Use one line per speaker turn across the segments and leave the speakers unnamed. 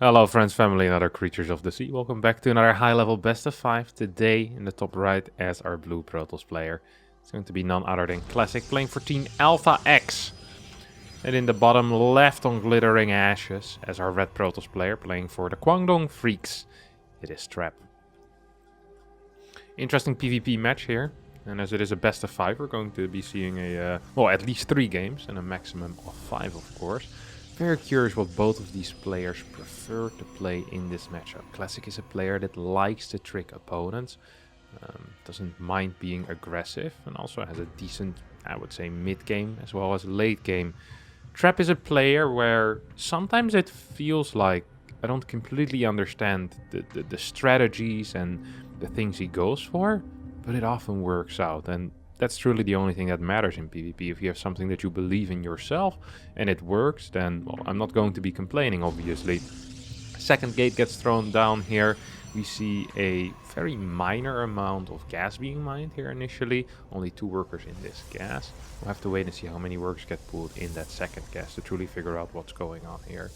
Hello friends, family and other creatures of the sea. Welcome back to another high level best of 5. Today in the top right as our blue Protoss player. It's going to be none other than Classic playing for Team Alpha X. And in the bottom left on Glittering Ashes as our red Protoss player playing for the Guangdong Freaks. It is Trap. Interesting PvP match here. And as it is a best of 5, we're going to be seeing at least 3 games and a maximum of 5 of course. Very curious what both of these players prefer to play in this matchup. Classic is a player that likes to trick opponents, doesn't mind being aggressive, and also has a decent, I would say, mid-game as well as late-game. Trap is a player where sometimes it feels like I don't completely understand the strategies and the things he goes for, but it often works out, and that's truly the only thing that matters in PvP. If you have something that you believe in yourself and it works, then, well, I'm not going to be complaining, obviously. Second gate gets thrown down here. We see a very minor amount of gas being mined here initially. Only 2 workers in this gas. We'll have to wait and see how many workers get pulled in that second gas to truly figure out what's going on here.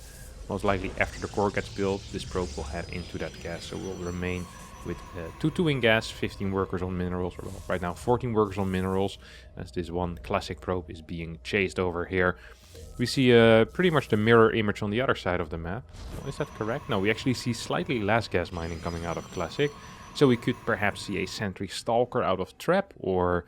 Most likely after the core gets built, this probe will head into that gas, so we'll remain with 2 in gas, 15 workers on minerals, or well, right now 14 workers on minerals, as this one classic probe is being chased over here. We see pretty much the mirror image on the other side of the map. Oh, is that correct? No, we actually see slightly less gas mining coming out of Classic. So we could perhaps see a Sentry Stalker out of Trap, or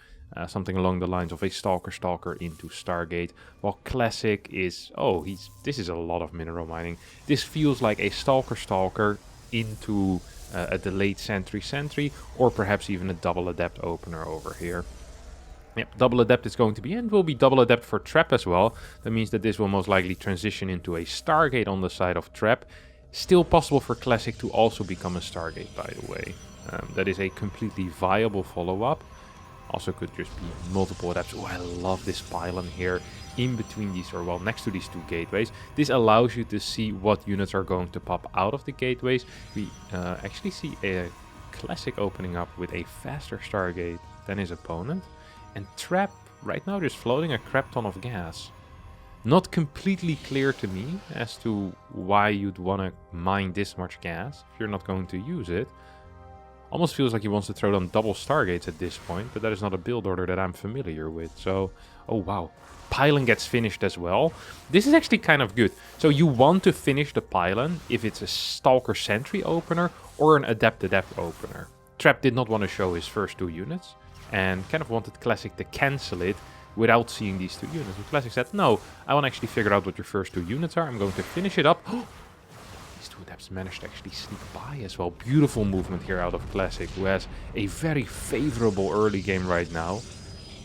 something along the lines of a Stalker into Stargate. While Classic is... oh, this is a lot of mineral mining. This feels like a Stalker into... a delayed Sentry, or perhaps even a double Adept opener over here. Yep, double Adept is going to be, and will be double Adept for Trap as well. That means that this will most likely transition into a Stargate on the side of Trap. Still possible for Classic to also become a Stargate, by the way. That is a completely viable follow-up. Also could just be multiple Adepts. Oh, I love this pylon here in between these, or well, next to these 2 gateways. This allows you to see what units are going to pop out of the gateways. We actually see a Classic opening up with a faster Stargate than his opponent. And Trap right now just floating a crap ton of gas. Not completely clear to me as to why you'd want to mine this much gas if you're not going to use it. Almost feels like he wants to throw down double Stargates at this point, but that is not a build order that I'm familiar with. So, oh wow. Pylon gets finished as well. This is actually kind of good. So you want to finish the pylon if it's a Stalker Sentry opener or an Adept opener. Trap did not want to show his first 2 units and kind of wanted Classic to cancel it without seeing these 2 units. And Classic said, no, I want to actually figure out what your first 2 units are. I'm going to finish it up. These 2 Adepts managed to actually sneak by as well. Beautiful movement here out of Classic, who has a very favorable early game right now.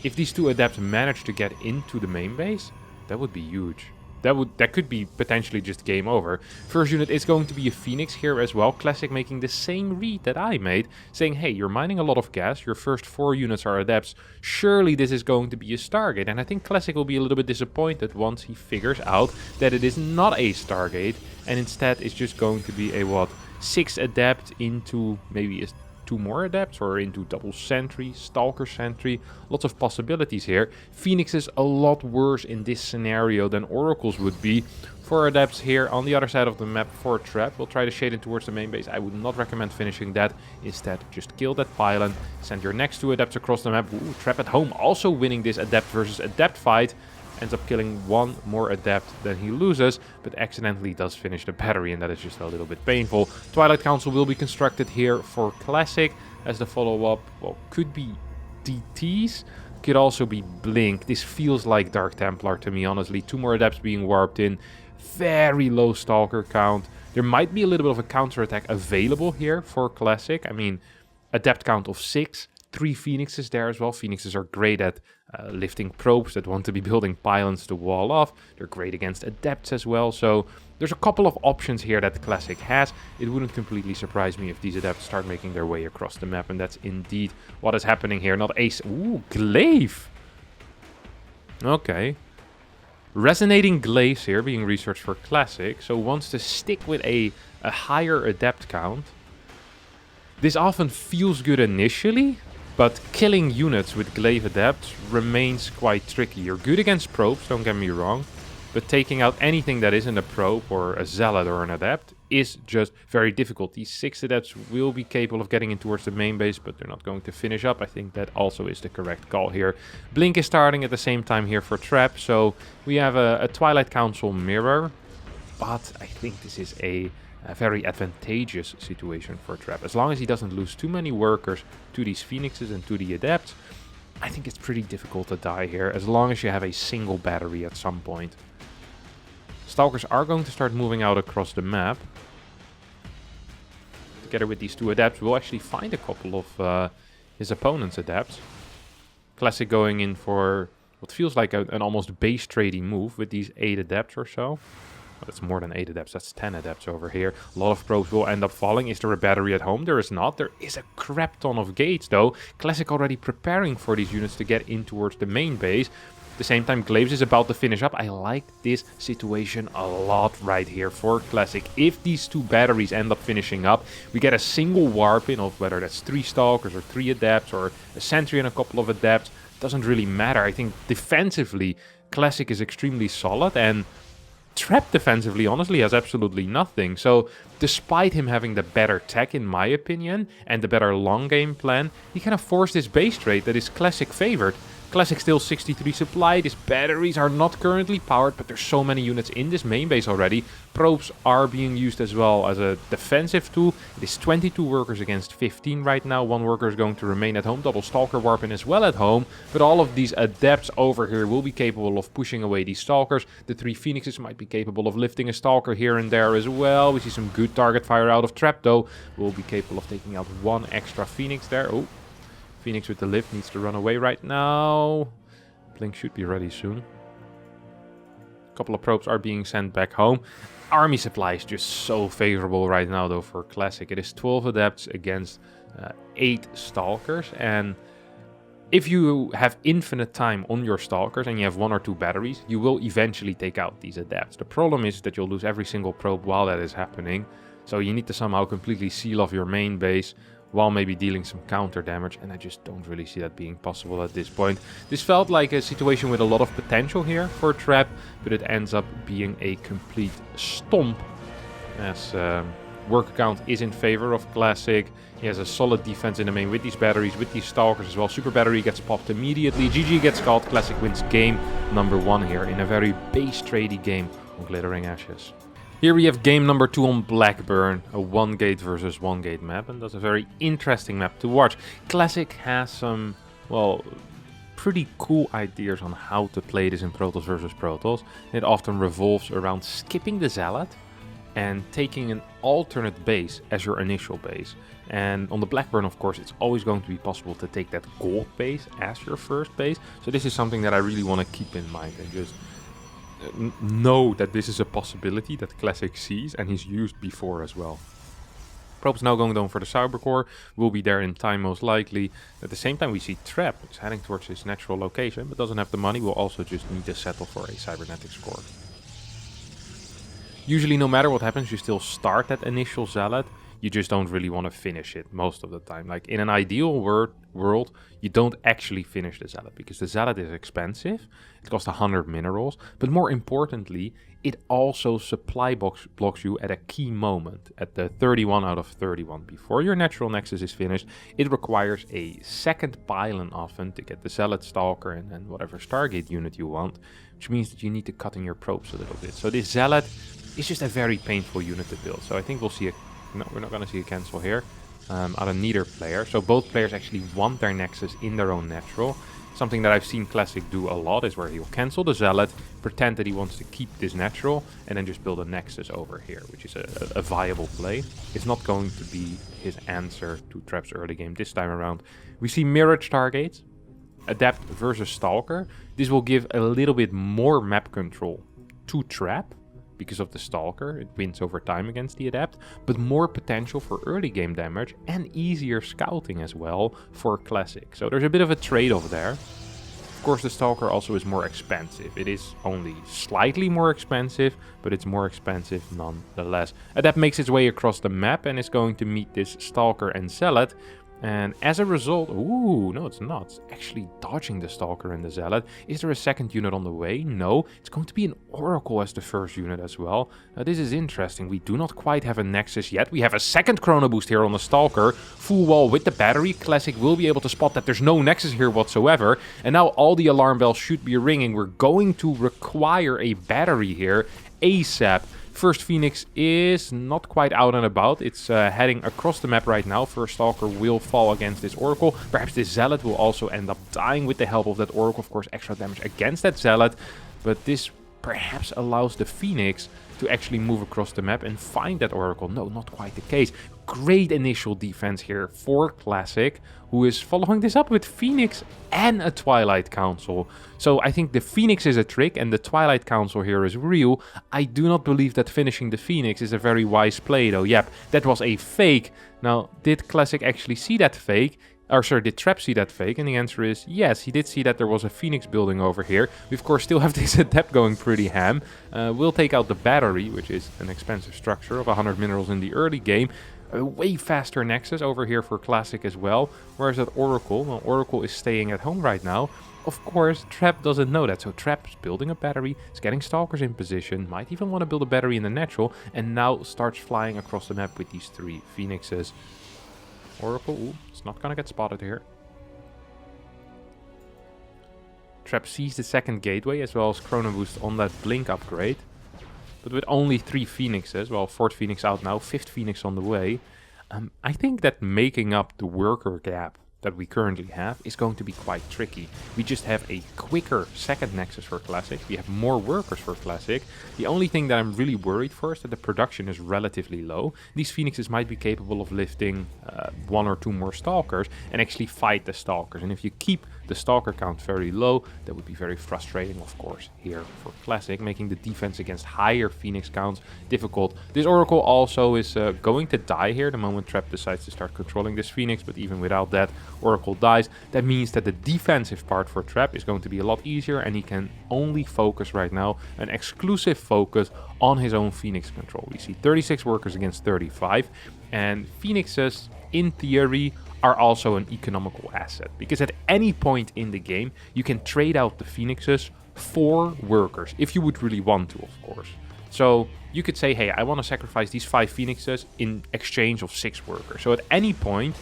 If these 2 Adepts manage to get into the main base, that would be huge. That could be potentially just game over. First unit is going to be a Phoenix here as well. Classic making the same read that I made, saying, hey, you're mining a lot of gas. Your first 4 units are Adepts. Surely this is going to be a Stargate. And I think Classic will be a little bit disappointed once he figures out that it is not a Stargate. And instead it's just going to be a, 6 Adept into maybe a 2 more Adepts, or into double Sentry, Stalker Sentry. Lots of possibilities here. Phoenix is a lot worse in this scenario than Oracles would be. 4 Adepts here on the other side of the map for Trap. We'll try to shade in towards the main base. I would not recommend finishing that. Instead, just kill that pylon. Send your next 2 Adepts across the map. Ooh, Trap at home also winning this Adept versus Adept fight. Ends up killing 1 more Adept than he loses, but accidentally does finish the battery, and that is just a little bit painful. Twilight Council will be constructed here for Classic, as the follow-up, well, could be DTs, could also be Blink. This feels like Dark Templar to me, honestly. 2 more Adepts being warped in, very low Stalker count. There might be a little bit of a counterattack available here for Classic. I mean, Adept count of 6. 3 Phoenixes there as well. Phoenixes are great at lifting probes that want to be building pylons to wall off. They're great against Adepts as well. So there's a couple of options here that Classic has. It wouldn't completely surprise me if these Adepts start making their way across the map. And that's indeed what is happening here. Not Ace. Ooh, Glaive. Okay. Resonating Glaives here being researched for Classic. So wants to stick with a higher Adept count. This often feels good initially, but killing units with Glaive Adepts remains quite tricky. You're good against probes, don't get me wrong, but taking out anything that isn't a probe or a zealot or an adept is just very difficult. These 6 adepts will be capable of getting in towards the main base, but they're not going to finish up. I think that also is the correct call here. Blink is starting at the same time here for Trap, so we have a Twilight Council mirror, but I think this is a very advantageous situation for Trap. As long as he doesn't lose too many workers to these Phoenixes and to the Adepts, I think it's pretty difficult to die here, as long as you have a single battery at some point. Stalkers are going to start moving out across the map. Together with these 2 Adepts, we'll actually find a couple of his opponent's Adepts. Classic going in for what feels like an almost base trading move with these 8 Adepts or so. That's more than 8 adepts, that's 10 adepts over here. A lot of probes will end up falling. Is there a battery at home? There is not. There is a crap ton of gates though. Classic already preparing for these units to get in towards the main base. At the same time, Glaives is about to finish up. I like this situation a lot right here for Classic. If these 2 batteries end up finishing up, we get a single warp in of whether that's 3 Stalkers or 3 adepts or a sentry and a couple of adepts. Doesn't really matter. I think defensively, Classic is extremely solid, and Trap defensively honestly has absolutely nothing. So despite him having the better tech in my opinion and the better long game plan, he kind of forced this base trade that is Classic favored. Classic still 63 supply, these batteries are not currently powered, but there's so many units in this main base already. Probes are being used as well as a defensive tool. It is 22 workers against 15 right now. 1 worker is going to remain at home, double Stalker Warping as well at home. But all of these Adepts over here will be capable of pushing away these Stalkers. The 3 Phoenixes might be capable of lifting a Stalker here and there as well. We see some good target fire out of Trap though. We'll be capable of taking out 1 extra Phoenix there. Oh. Phoenix with the lift needs to run away right now. Blink should be ready soon. A couple of probes are being sent back home. Army supply is just so favorable right now though for Classic. It is 12 adepts against 8 stalkers, and if you have infinite time on your stalkers and you have 1 or 2 batteries, you will eventually take out these adepts. The problem is that you'll lose every single probe while that is happening. So you need to somehow completely seal off your main base while maybe dealing some counter damage, and I just don't really see that being possible at this point. This felt like a situation with a lot of potential here for Trap, but it ends up being a complete stomp, as work count is in favor of Classic. He has a solid defense in the main with these batteries, with these Stalkers as well. Super Battery gets popped immediately. GG gets called. Classic wins game number 1 here in a very base tradey game on Glittering Ashes. Here we have game number 2 on Blackburn, a 1 gate versus 1 gate map, and that's a very interesting map to watch. Classic has some, well, pretty cool ideas on how to play this in Protoss versus Protoss. It often revolves around skipping the Zealot and taking an alternate base as your initial base. And on the Blackburn, of course, it's always going to be possible to take that gold base as your first base. So this is something that I really want to keep in mind and just know that this is a possibility that Classic sees and he's used before as well. Probe's now going down for the Cybercore, will be there in time most likely. At the same time we see Trap, it's heading towards his natural location, but doesn't have the money, will also just need to settle for a cybernetics core. Usually no matter what happens, you still start that initial Zealot, you just don't really want to finish it most of the time. Like in an ideal world, you don't actually finish the Zealot because the Zealot is expensive. It costs 100 minerals, but more importantly, it also supply blocks you at a key moment, at the 31 out of 31. Before your natural nexus is finished, it requires a second pylon often to get the Zealot, Stalker, and then whatever Stargate unit you want, which means that you need to cut in your probes a little bit. So this Zealot is just a very painful unit to build. So I think we'll see a... No, we're not going to see a cancel here out of neither player. So both players actually want their nexus in their own natural. Something that I've seen Classic do a lot is where he'll cancel the Zealot, pretend that he wants to keep this natural, and then just build a nexus over here, which is a viable play. It's not going to be his answer to Trap's early game this time around. We see mirrored Stargates, Adept versus Stalker. This will give a little bit more map control to Trap, because of the Stalker, it wins over time against the Adept, but more potential for early game damage and easier scouting as well for Classic. So there's a bit of a trade-off there. Of course, the Stalker also is more expensive. It is only slightly more expensive, but it's more expensive nonetheless. Adept makes its way across the map and is going to meet this Stalker and Zealot. And as a result, ooh, no, it's not. It's actually dodging the Stalker and the Zealot. Is there a second unit on the way? No. It's going to be an Oracle as the first unit as well. This is interesting. We do not quite have a Nexus yet. We have a second Chrono Boost here on the Stalker. Full wall with the battery. Classic will be able to spot that there's no Nexus here whatsoever. And now all the alarm bells should be ringing. We're going to require a battery here ASAP. First Phoenix is not quite out and about. It's heading across the map right now. First Stalker will fall against this Oracle. Perhaps this Zealot will also end up dying with the help of that Oracle. Of course, extra damage against that Zealot. But this perhaps allows the Phoenix to actually move across the map and find that Oracle. No, not quite the case. Great initial defense here for Classic, who is following this up with Phoenix and a Twilight Council. So I think the Phoenix is a trick and the Twilight Council here is real. I do not believe that finishing the Phoenix is a very wise play though. Yep, that was a fake. Now, did Classic actually see that fake? Or sorry, did Trap see that fake? And the answer is yes, he did see that there was a Phoenix building over here. We of course still have this ADEPT going pretty ham. We'll take out the battery, which is an expensive structure of 100 minerals in the early game. A way faster Nexus over here for Classic as well. Whereas that Oracle? Well, Oracle is staying at home right now. Of course, Trap doesn't know that. So Trap's building a battery, is getting Stalkers in position, might even want to build a battery in the natural, and now starts flying across the map with these 3 Phoenixes. Oracle, ooh, it's not gonna get spotted here. Trap sees the second gateway as well as Chrono Boost on that Blink upgrade. But with only 3 Phoenixes, well, 4th Phoenix out now, 5th Phoenix on the way. I think that making up the worker gap that we currently have is going to be quite tricky. We just have a quicker second Nexus for Classic. We have more workers for Classic. The only thing that I'm really worried for is that the production is relatively low. These Phoenixes might be capable of lifting 1 or 2 more Stalkers and actually fight the Stalkers. And if you keep the Stalker count very low, that would be very frustrating, of course, here for Classic, making the defense against higher Phoenix counts difficult. This Oracle also is going to die here the moment Trap decides to start controlling this Phoenix, but even without that, Oracle dies. That means that the defensive part for Trap is going to be a lot easier, and he can only focus right now, an exclusive focus on his own Phoenix control. We see 36 workers against 35, and Phoenixes, in theory, are also an economical asset, because at any point in the game you can trade out the Phoenixes for workers, if you would really want to, of course. So you could say, hey, I want to sacrifice these 5 Phoenixes in exchange of 6 workers. So at any point,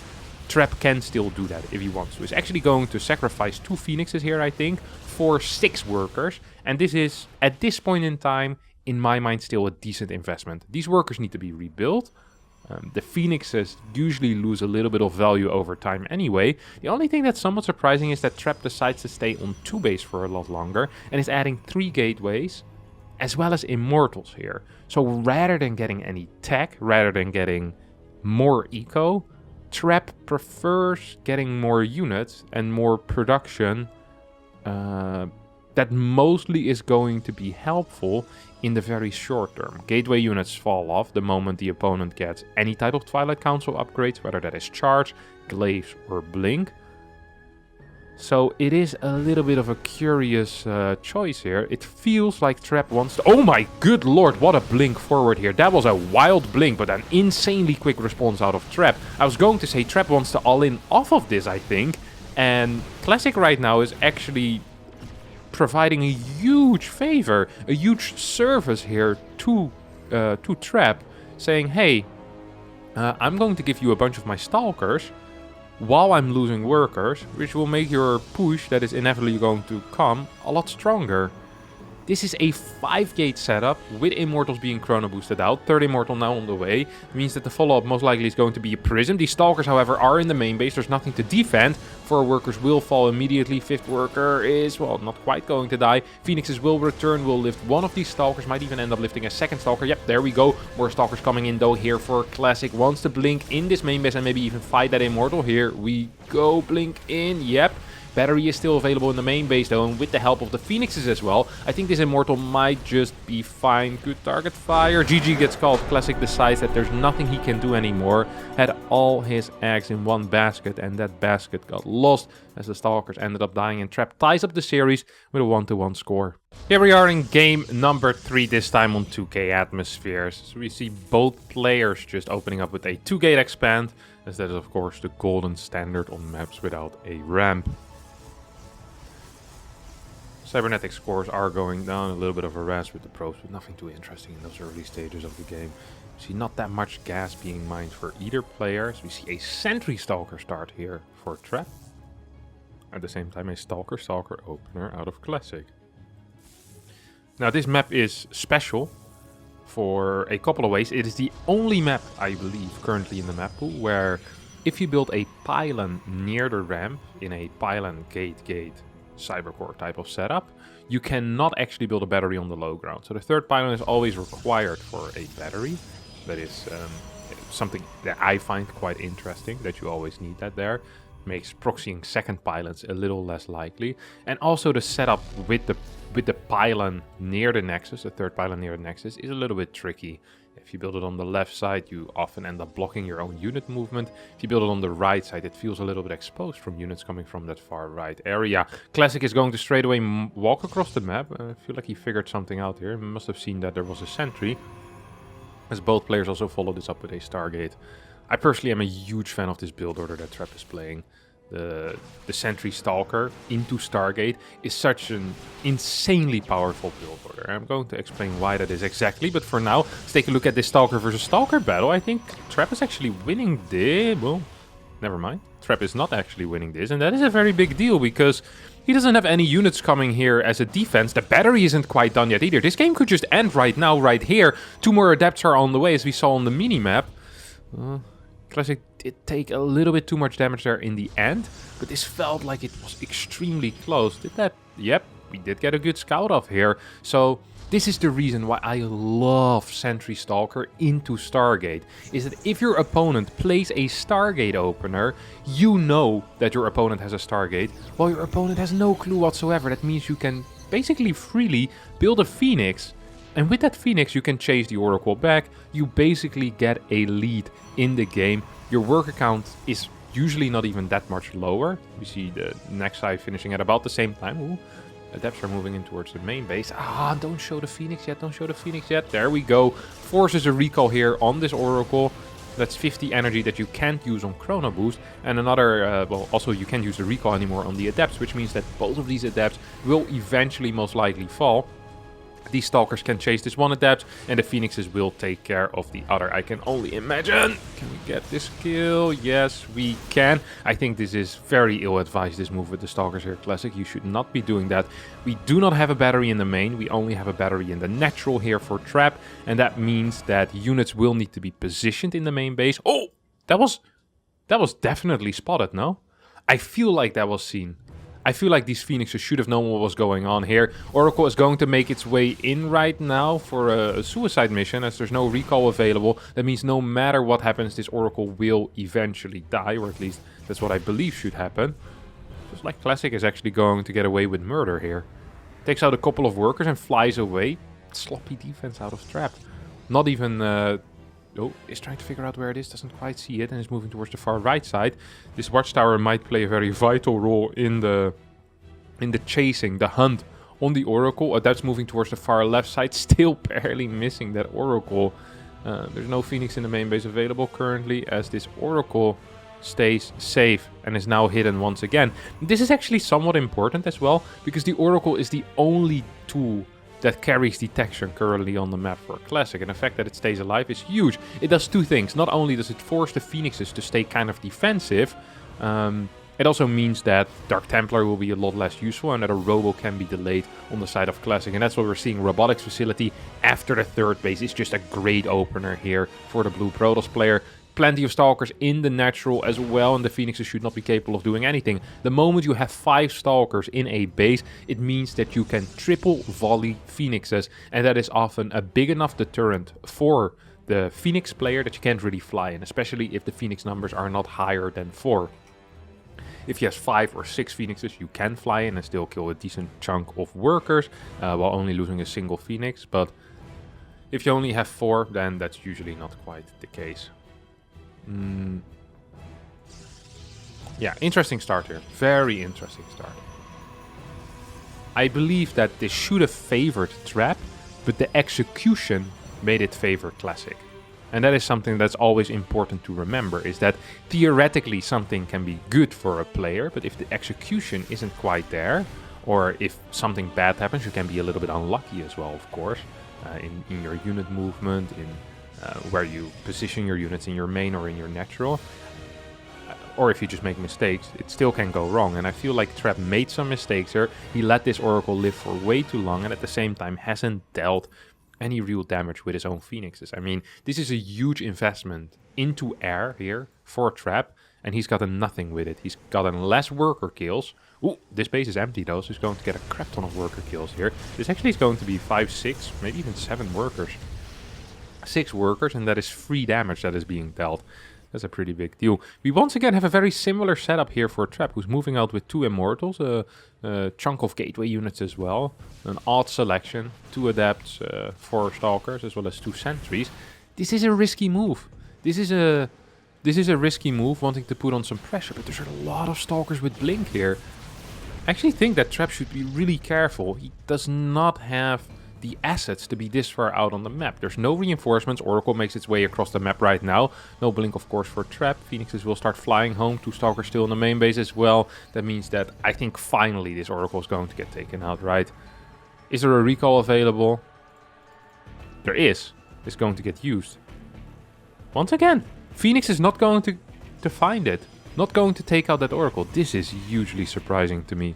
Trap can still do that if he wants to. He's actually going to sacrifice 2 Phoenixes here, I think, for 6 workers. And this is, at this point in time, in my mind, still a decent investment. These workers need to be rebuilt. The Phoenixes usually lose a little bit of value over time anyway. The only thing that's somewhat surprising is that Trap decides to stay on 2 base for a lot longer and is adding 3 gateways as well as Immortals here. So rather than getting any tech, rather than getting more eco, Trap prefers getting more units and more production that mostly is going to be helpful in the very short term. Gateway units fall off the moment the opponent gets any type of Twilight Council upgrades, whether that is Charge, Glaives or Blink. So it is a little bit of a curious choice here. It feels like Trap wants to... Oh my good lord, what a blink forward here. That was a wild blink, but an insanely quick response out of Trap. I was going to say Trap wants to all-in off of this, I think. And Classic right now is actually providing a huge favor, a huge service here to Trap, saying, hey, I'm going to give you a bunch of my Stalkers while I'm losing workers, which will make your push that is inevitably going to come a lot stronger. This is a 5-gate setup with Immortals being Chrono boosted out. 3rd Immortal now on the way. It means that the follow-up most likely is going to be a Prism. These Stalkers, however, are in the main base. There's nothing to defend. 4 workers will fall immediately. 5th worker is, well, not quite going to die. Phoenixes will return, will lift one of these Stalkers. Might even end up lifting a 2nd Stalker. Yep, there we go. More Stalkers coming in, though, here for Classic. Wants to blink in this main base and maybe even fight that Immortal. Here we go. Blink in. Yep. Battery is still available in the main base though, and with the help of the Phoenixes as well, I think this Immortal might just be fine. Good target fire. GG gets called. Classic decides that there's nothing he can do anymore. Had all his eggs in one basket, and that basket got lost as the Stalkers ended up dying, and Trap ties up the series with a 1-1 score. Here we are in game number 3, this time on 2K Atmospheres. So we see both players just opening up with a 2-gate expand, as that is of course the golden standard on maps without a ramp. Cybernetic scores are going down, a little bit of a rest with the probes, but nothing too interesting in those early stages of the game. We see not that much gas being mined for either player. So we see a Sentry Stalker start here for Trap. At the same time, a Stalker opener out of Classic. Now this map is special for a couple of ways. It is the only map, I believe, currently in the map pool where if you build a pylon near the ramp in a pylon gate cybercore type of setup, you cannot actually build a battery on the low ground. So the third pylon is always required for a battery. That is something that I find quite interesting, that you always need that there. Makes proxying second pylons a little less likely. And also the setup with the pylon near the nexus, the third pylon near the nexus, is a little bit tricky. If you build it on the left side, you often end up blocking your own unit movement. If you build it on the right side, it feels a little bit exposed from units coming from that far right area. Classic is going to straight away walk across the map. I feel like he figured something out here. He must have seen that there was a sentry, as both players also follow this up with a Stargate. I personally am a huge fan of this build order that Trap is playing. The Sentry Stalker into Stargate is such an insanely powerful build order. I'm going to explain why that is exactly, but for now, let's take a look at this Stalker versus Stalker battle. I think Trap is actually winning this. Well, never mind. Trap is not actually winning this, and that is a very big deal because he doesn't have any units coming here as a defense. The battery isn't quite done yet either. This game could just end right now, right here. 2 more adepts are on the way, as we saw on the mini-map. Classic did take a little bit too much damage there in the end, but this felt like it was extremely close. Did that? Yep, we did get a good scout off here. So this is the reason why I love Sentry Stalker into Stargate, is that if your opponent plays a Stargate opener, you know that your opponent has a Stargate, while your opponent has no clue whatsoever. That means you can basically freely build a Phoenix, and with that Phoenix you can chase the Oracle back. You basically get a lead in the game. Your worker count is usually not even that much lower. We see the next side finishing at about the same time. Ooh, adepts are moving in towards the main base. Ah, don't show the Phoenix yet, don't show the Phoenix yet. There we go. Forces a recall here on this Oracle. That's 50 energy that you can't use on Chrono Boost. And another, well, also you can't use the recall anymore on the adepts, which means that both of these adepts will eventually most likely fall. These Stalkers can chase this one adept, and the Phoenixes will take care of the other. I can only imagine. Can we get this kill? Yes, we can. I think this is very ill-advised, this move with the Stalkers here, Classic. You should not be doing that. We do not have a battery in the main. We only have a battery in the natural here for Trap, and that means that units will need to be positioned in the main base. Oh, that was definitely spotted, no? I feel like that was seen. I feel like these Phoenixes should have known what was going on here. Oracle is going to make its way in right now for a suicide mission, as there's no recall available. That means no matter what happens, this Oracle will eventually die, or at least that's what I believe should happen. Just like Classic is actually going to get away with murder here. Takes out a couple of workers and flies away. Sloppy defense out of Trap. Not even... Oh, is trying to figure out where it is, doesn't quite see it, and is moving towards the far right side. This watchtower might play a very vital role in the chasing, the hunt on the Oracle. That's moving towards the far left side, still barely missing that Oracle. There's no Phoenix in the main base available currently, as this Oracle stays safe and is now hidden once again. This is actually somewhat important as well, because the Oracle is the only tool that carries detection currently on the map for Classic, and the fact that it stays alive is huge. It does 2 things. Not only does it force the Phoenixes to stay kind of defensive, it also means that Dark Templar will be a lot less useful, and that a Robo can be delayed on the side of Classic, and that's what we're seeing. Robotics Facility after the third base is just a great opener here for the Blue Protoss player. Plenty of Stalkers in the natural as well, and the Phoenixes should not be capable of doing anything. The moment you have 5 Stalkers in a base, it means that you can triple volley Phoenixes, and that is often a big enough deterrent for the Phoenix player that you can't really fly in, especially if the Phoenix numbers are not higher than 4. If he has 5 or 6 Phoenixes, you can fly in and still kill a decent chunk of workers while only losing a single Phoenix. But if you only have 4, then that's usually not quite the case. Yeah, interesting start here. Very interesting start. I believe that this should have favored Trap, but the execution made it favor Classic. And that is something that's always important to remember, is that theoretically something can be good for a player, but if the execution isn't quite there, or if something bad happens, you can be a little bit unlucky as well, of course, in your unit movement, in where you position your units in your main or in your natural. Or if you just make mistakes, it still can go wrong. And I feel like Trap made some mistakes here. He let this Oracle live for way too long and at the same time hasn't dealt any real damage with his own Phoenixes. I mean, this is a huge investment into air here for Trap, and he's gotten nothing with it. He's gotten less worker kills. Ooh, this base is empty though, so he's going to get a crap ton of worker kills here. This actually is going to be 5, 6, maybe even 7 workers. 6 workers, and that is 3 damage that is being dealt. That's a pretty big deal. We once again have a very similar setup here for Trap, who's moving out with 2 Immortals, a chunk of Gateway units as well, an odd selection, 2 Adepts, 4 Stalkers, as well as 2 Sentries. This is a risky move. This is a risky move, wanting to put on some pressure, but there's a lot of Stalkers with Blink here. I actually think that Trap should be really careful. He does not have the assets to be this far out on the map. There's no reinforcements. Oracle makes its way across the map right now. No Blink, of course, for Trap. Phoenixes will start flying home. 2 Stalkers still in the main base as well. That means that I think finally this Oracle is going to get taken out, right? Is there a recall available? There is. It's going to get used. Once again, Phoenix is not going to find it. Not going to take out that Oracle. This is hugely surprising to me.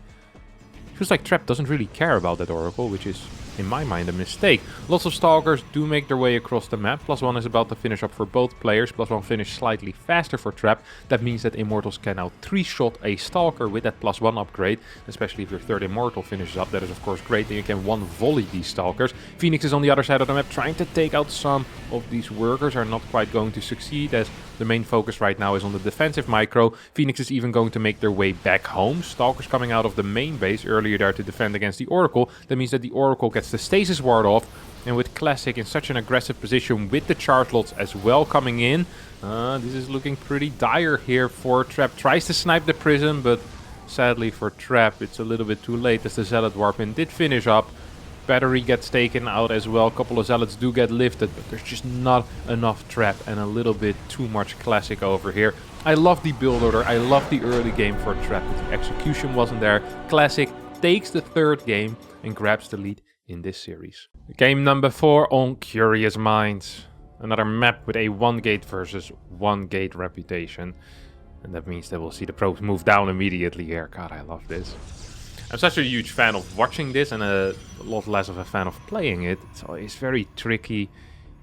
Feels like Trap doesn't really care about that Oracle, which is, in my mind, a mistake. Lots of Stalkers do make their way across the map. +1 is about to finish up for both players. +1 finish slightly faster for Trap. That means that Immortals can now 3-shot a Stalker with that +1 upgrade. Especially if your 3rd Immortal finishes up. That is, of course, great. Then you can 1-volley these Stalkers. Phoenix is on the other side of the map trying to take out some of these workers. Are not quite going to succeed, as the main focus right now is on the defensive micro. Phoenix is even going to make their way back home. Stalkers coming out of the main base earlier there to defend against the Oracle. That means that the Oracle gets the stasis ward off. And with Classic in such an aggressive position with the charge lots as well coming in. This is looking pretty dire here for Trap. Tries to snipe the Prism, but sadly for Trap it's a little bit too late, as the Zealot Warpin did finish up. Battery gets taken out as well. A couple of Zealots do get lifted, but there's just not enough Trap and a little bit too much Classic over here. I love the build order. I love the early game for Trap, but the execution wasn't there. Classic takes the 3rd game and grabs the lead in this series. Game number 4 on Curious Minds. Another map with a 1-gate versus 1-gate reputation. And that means that we'll see the probes move down immediately here. God, I love this. I'm such a huge fan of watching this and a lot less of a fan of playing it. It's very tricky.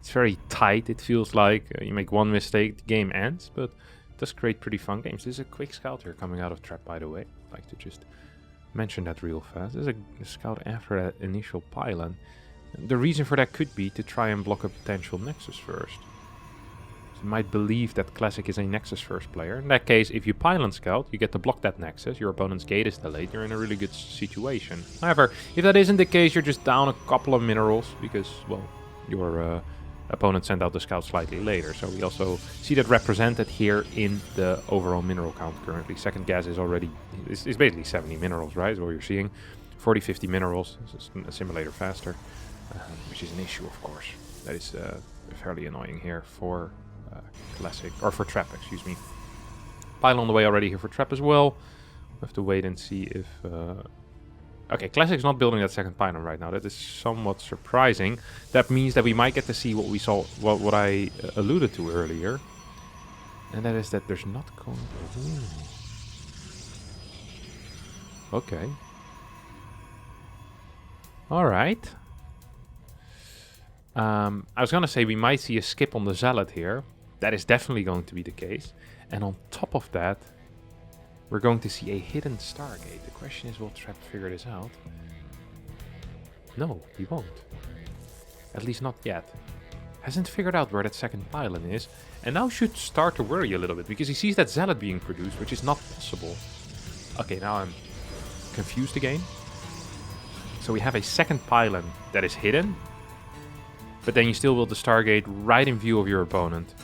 It's very tight, it feels like. You make one mistake, the game ends, but it does create pretty fun games. This is a quick scout here coming out of Trap, by the way. I'd like to just mention that real fast. This is a scout after that initial pylon. The reason for that could be to try and block a potential Nexus first. You might believe that Classic is a Nexus first player. In that case, if you pylon scout, you get to block that Nexus, your opponent's gate is delayed, you're in a really good situation. However, if that isn't the case, you're just down a couple of minerals, because, well, your opponent sent out the scout slightly later. So we also see that represented here in the overall mineral count currently. Second gas is already, it's basically 70 minerals, right, is what you're seeing. 40, 50 minerals, this is a simulator faster, which is an issue, of course. That is fairly annoying here for Classic, or for Trap, excuse me. Pylon on the way already here for Trap as well. We'll have to wait and see if... Okay, Classic's not building that second pylon right now. That is somewhat surprising. That means that we might get to see what we saw, what I alluded to earlier. And that is that there's not going to... Okay. Alright. I was going to say we might see a skip on the Zealot here. That is definitely going to be the case. And on top of that, we're going to see a hidden Stargate. The question is, will Trap figure this out? No, he won't. At least not yet. Hasn't figured out where that second pylon is. And now should start to worry a little bit, because he sees that Zealot being produced, which is not possible. Okay, now I'm confused again. So we have a second pylon that is hidden, but then you still build the Stargate right in view of your opponent.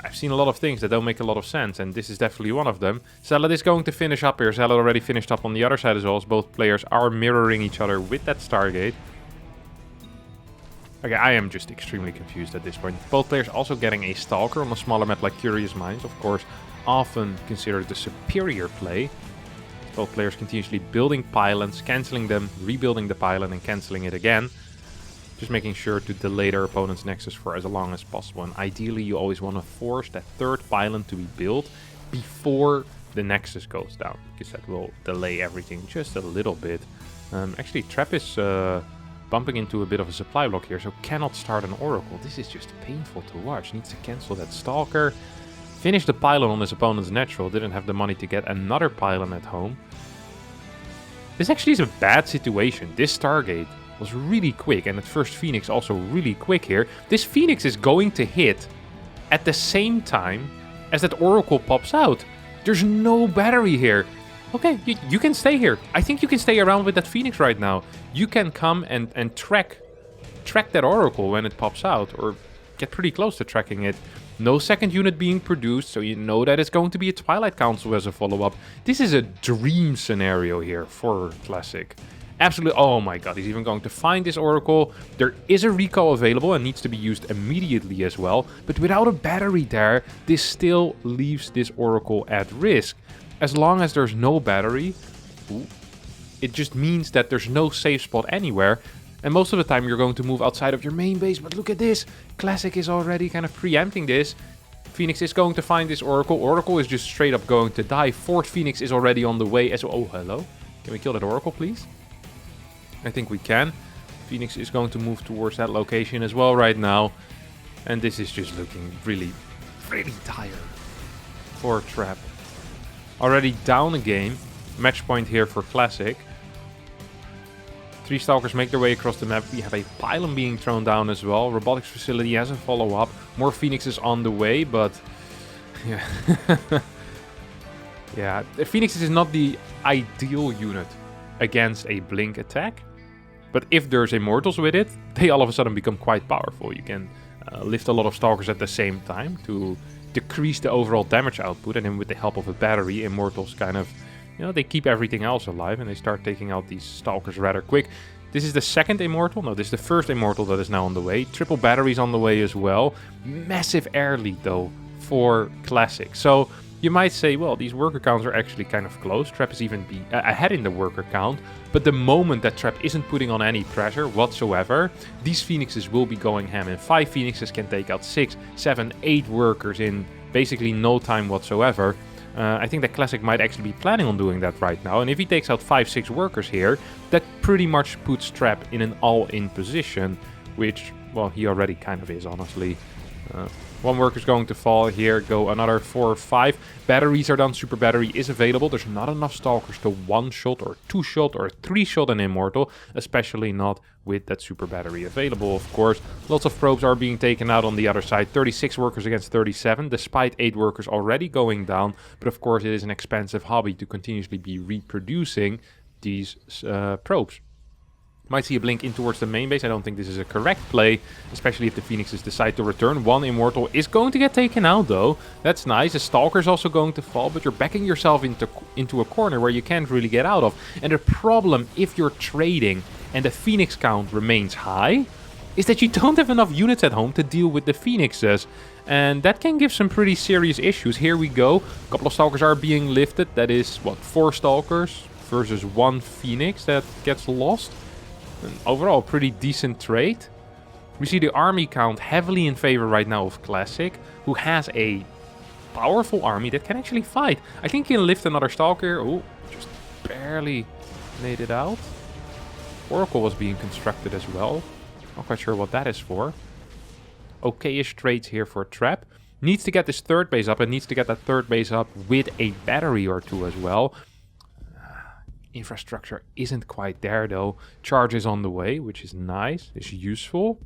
I've seen a lot of things that don't make a lot of sense, and this is definitely one of them. Zealot is going to finish up here. Zealot already finished up on the other side as well, as both players are mirroring each other with that Stargate. Okay, I am just extremely confused at this point. Both players also getting a Stalker on a smaller map like Curious Minds, of course, often considered the superior play. Both players continuously building pylons, cancelling them, rebuilding the pylon and cancelling it again. Just making sure to delay their opponent's Nexus for as long as possible. And ideally you always want to force that third pylon to be built before the Nexus goes down, because that will delay everything just a little bit. Actually, Trap is bumping into a bit of a supply block here, so cannot start an Oracle. This is just painful to watch. Needs to cancel that Stalker. Finish the pylon on his opponent's natural. Didn't have the money to get another pylon at home. This actually is a bad situation. This Stargate was really quick, and that first Phoenix also really quick here. This Phoenix is going to hit at the same time as that Oracle pops out. There's no battery here. Okay, you can stay here. I think you can stay around with that Phoenix right now. You can come and track that Oracle when it pops out, or get pretty close to tracking it. No second unit being produced, so you know that it's going to be a Twilight Council as a follow-up. This is a dream scenario here for Classic. Absolutely. Oh my god, he's even going to find this Oracle. There is a recall available and needs to be used immediately as well. But without a battery there, this still leaves this Oracle at risk. As long as there's no battery, it just means that there's no safe spot anywhere. And most of the time you're going to move outside of your main base. But look at this. Classic is already kind of preempting this. Phoenix is going to find this Oracle. Oracle is just straight up going to die. Fourth Phoenix is already on the way as well. Oh, hello. Can we kill that Oracle, please? I think we can. Phoenix is going to move towards that location as well right now. And this is just looking really, really tired for Trap. Already down a game. Match point here for Classic. 3 Stalkers make their way across the map. We have a pylon being thrown down as well. Robotics facility has a follow-up. More Phoenixes on the way, but... yeah. Yeah, the Phoenix is not the ideal unit against a blink attack. But if there's Immortals with it, they all of a sudden become quite powerful. You can lift a lot of Stalkers at the same time to decrease the overall damage output. And then with the help of a battery, Immortals kind of, you know, they keep everything else alive. And they start taking out these Stalkers rather quick. This is the second Immortal. No, this is the first Immortal that is now on the way. Triple batteries on the way as well. Massive air lead, though, for Classic. So you might say, well, these worker counts are actually kind of close. Trap is even ahead in the worker count. But the moment that Trap isn't putting on any pressure whatsoever, these Phoenixes will be going ham. And 5 Phoenixes can take out 6, 7, 8 workers in basically no time whatsoever. I think that Classic might actually be planning on doing that right now. And if he takes out 5, 6 workers here, that pretty much puts Trap in an all-in position. Which, well, he already kind of is, honestly. 1 worker is going to fall here, go another 4 or 5. Batteries are done, super battery is available. There's not enough Stalkers to 1-shot or 2-shot or 3-shot an Immortal, especially not with that super battery available, of course. Lots of probes are being taken out on the other side. 36 workers against 37, despite 8 workers already going down. But of course it is an expensive hobby to continuously be reproducing these probes. Might see a blink in towards the main base. I don't think this is a correct play, especially if the Phoenixes decide to return. 1 Immortal is going to get taken out, though. That's nice. A Stalker is also going to fall, but you're backing yourself into a corner where you can't really get out of. And the problem, if you're trading and the Phoenix count remains high, is that you don't have enough units at home to deal with the Phoenixes. And that can give some pretty serious issues. Here we go. A couple of Stalkers are being lifted. That is, what, 4 Stalkers versus 1 Phoenix that gets lost. An overall pretty decent trade. We see the army count heavily in favor right now of Classic, who has a powerful army that can actually fight. I think he can lift another Stalker. Oh, just barely made it out. Oracle was being constructed as well. Not quite sure what that is for. Okay-ish trades here for Trap. Needs to get this 3rd base up and needs to get that 3rd base up with a battery or 2 as well. Infrastructure isn't quite there though. Charge is on the way, which is nice, is useful.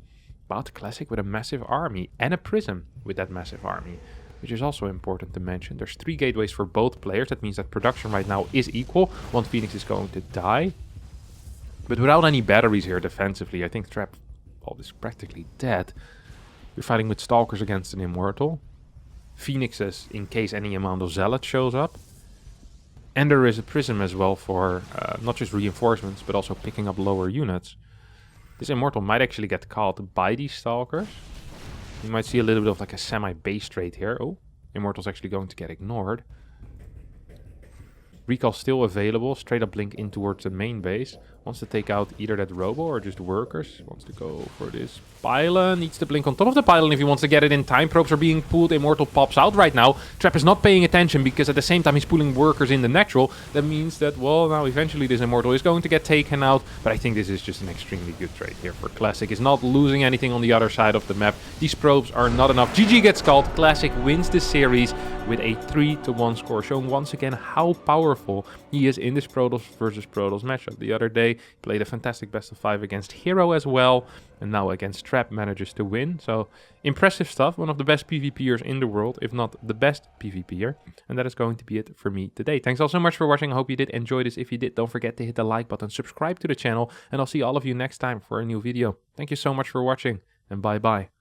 But Classic with a massive army and a Prism with that massive army. which is also important to mention. There's 3 gateways for both players. That means that production right now is equal. One Phoenix is going to die. But without any batteries here defensively, I think Trap is practically dead. You're fighting with Stalkers against an Immortal. Phoenixes in case any amount of Zealot shows up. And there is a Prism as well for not just reinforcements, but also picking up lower units. This Immortal might actually get caught by these Stalkers. You might see a little bit of like a semi-base trade here. Oh, Immortal's actually going to get ignored. Recall still available. Straight up blink in towards the main base. Wants to take out either that Robo or just workers. Wants to go for this pylon. Needs to blink on top of the pylon if he wants to get it in time. Probes are being pulled. Immortal pops out right now. Trap is not paying attention because at the same time he's pulling workers in the natural. That means that, well, now eventually this Immortal is going to get taken out. But I think this is just an extremely good trade here for Classic. He's not losing anything on the other side of the map. These probes are not enough. GG gets called. Classic wins the series with a 3-1 score, showing once again how powerful he is in this Protoss versus Protoss matchup. The other day, he played a fantastic best of 5 against Hero as well, and now against Trap manages to win. So, impressive stuff. One of the best PvPers in the world, if not the best PvPer. And that is going to be it for me today. Thanks all so much for watching. I hope you did enjoy this. If you did, don't forget to hit the like button, subscribe to the channel, and I'll see all of you next time for a new video. Thank you so much for watching, and bye-bye.